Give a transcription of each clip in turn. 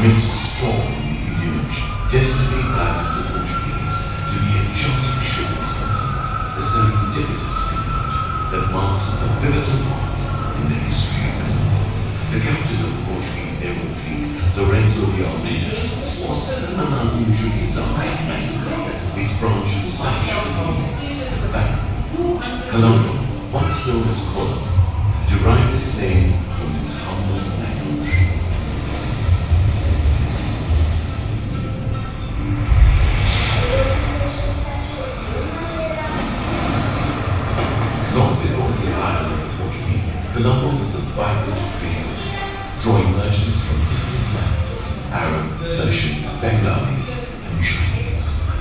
amidst a storm in the Indian Ocean, destiny guided the Portuguese to the enchanting shores of Colombo, a serendipitous event that marks a pivotal point in the history of Colombo. The captain of the Portuguese naval fleet, Lorenzo de Almeida, spots an unusually large mango tree. Its branches lash the leaves at the back of the fort. Colombo, once known as Colombo, derived its name from this humble mango tree. Long before the arrival of the Portuguese, Colombo was a vibrant trading city, drawing merchants from distant lands, Arab, Persian, Bengali, and Chinese.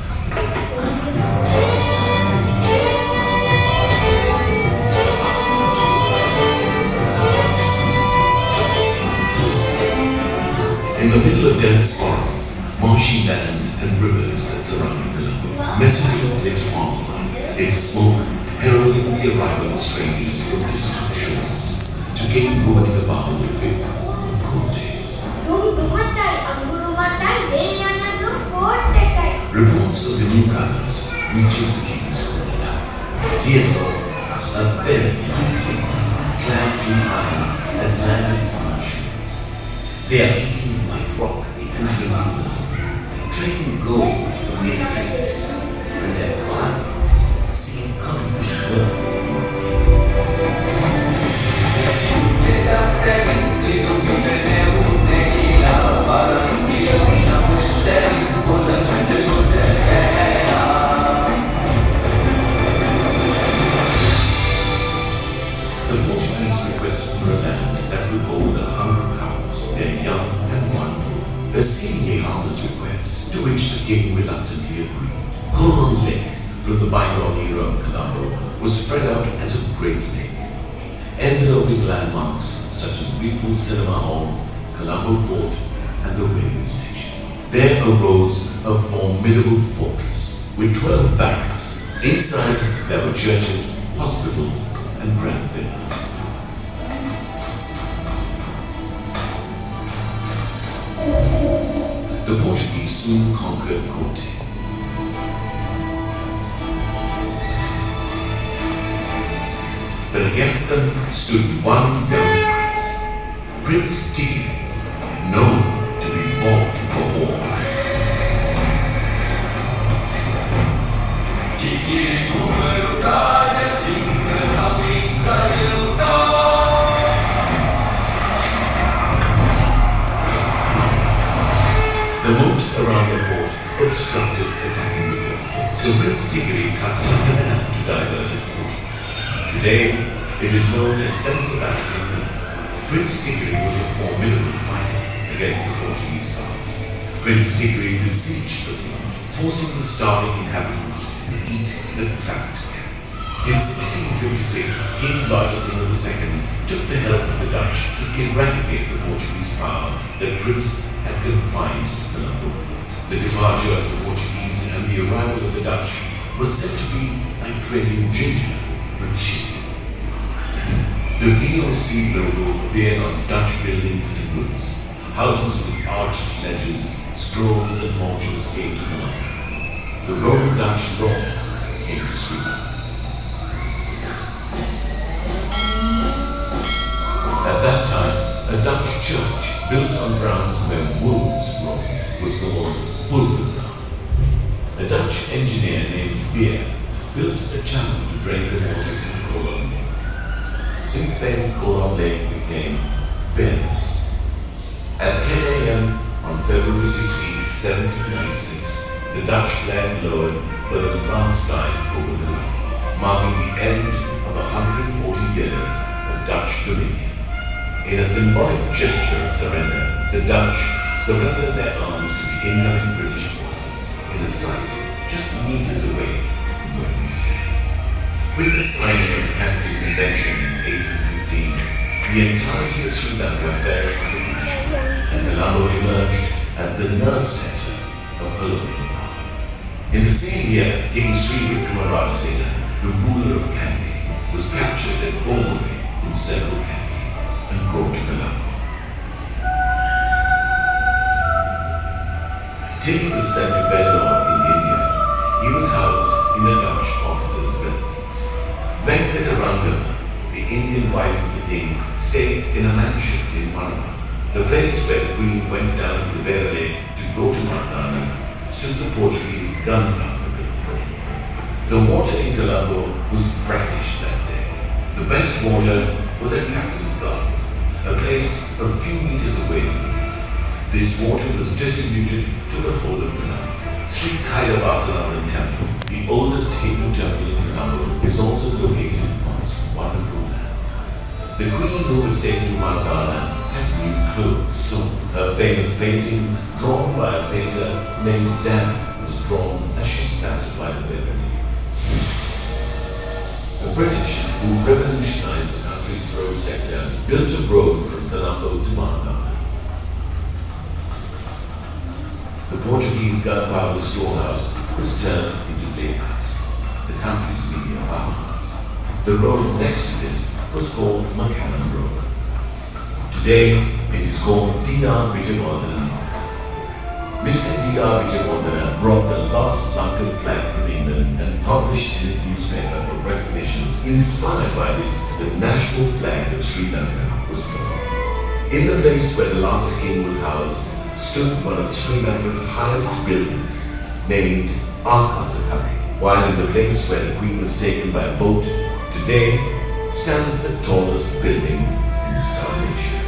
In the middle of dense forests, marshy land, and rivers that surround Colombo, messengers lit on fire, its smoke heralding the arrival of strangers from distant shores. To King Bhuvanikabahu V of Kotte. Reports of the newcomers reaches the king's court. Diego, a very good race, clad in iron, has landed from our shores. They are eating white rock and drinking gold, trading gold from their trees, and their violence seem out of this world. The Portuguese requested for a land that would hold 100 cows, their young and one bull. A seemingly harmless request, to which the king reluctantly agreed. Colon Lake, from the bygone era of Colombo, was spread out as a great lake, endowed with landmarks such as Beacon Cinema Hall, Colombo Fort, and the railway station. There arose a formidable fortress with 12 barracks. Inside there were churches, hospitals, and grand villas. The Portuguese soon conquered Kotte. But against them stood one young prince, Prince Tigre, known to be born for war. The moat around the fort obstructed attacking the fort, so Prince Tigre cut a canal to divert his water. Today, it is known as San Sebastian Canal. Prince Tigre was a formidable fighter against the Portuguese powers. Prince Tigre besieged the fort, forcing the starving inhabitants to eat the trapped cats. In 1656, King Bartolomeo II took the help of the Dutch to eradicate the Portuguese power that Prince had confined to Colombo Fort. The departure of the Portuguese and the arrival of the Dutch was said to be like trading ginger for cheap. The VOC logo appeared on Dutch buildings and roofs. Houses with arched ledges, straws and mortars came to Colombo. The Roman Dutch law came to Sweden. At that time, a Dutch church built on grounds where wolves roamed was called Wolfendaal. A Dutch engineer named Beer built a channel to drain the water from Colon Lake. Since then, Colon Lake became Ben. At 10 a.m. on February 16, 1796, the Dutch flag lowered for the last time over the lake, marking the end of 140 years of Dutch dominion. In a symbolic gesture of surrender, the Dutch surrendered their arms to the incoming British forces in a site just meters away from where we stand. With the signing of the Canterbury Convention in 1815, the entirety of Sri Lanka fell under British rule, and Colombo emerged as the nerve center of colonial power. In the same year, King Sri Vikramaditya Singh, the ruler of Kandy, was captured at Bombay in central Kandy and brought to Colombo. was sent to Bangalore in India, he was housed in a Dutch officer's residence. Venkatarangam, the Indian wife of the king, stayed in a mansion in Manama. The place where the queen went down to the Bear Lake to go to Martana stood the Portuguese gunpowder building. The water in Colombo was brackish that day. The best water was at Captain's Garden, a place a few meters away from me. This water was distributed to the whole of Colombo. Sri Kailavathanathan Temple, the oldest Hindu temple in Colombo, is also located on this wonderful land. The queen who was taken to Martana had new clothes sewn. Her famous painting, drawn by a painter named Dan, was drawn as she sat by the river. The British, who revolutionized the country's road sector, built a road from Colombo to Manama. The Portuguese gunpowder storehouse was turned into Lake House, the country's media powerhouse. The road next to this was called Macallan Road. Today, it is called D.R. Vijayawardena. Mr. D.R. Vijayawardena brought the last Lankan flag from England and published in his newspaper for recognition. Inspired by this, the national flag of Sri Lanka was born. In the place where the last king was housed stood one of Sri Lanka's highest buildings, named Arkasakari, while in the place where the queen was taken by a boat, today stands the tallest building in South Asia.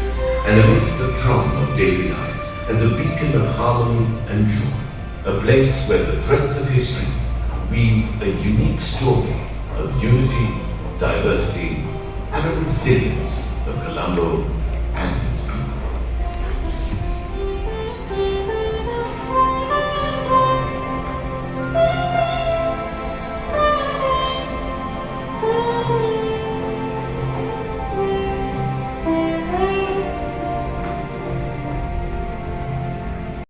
And amidst the throng of daily life, as a beacon of harmony and joy, a place where the threads of history weave a unique story of unity, diversity, and a resilience of Colombo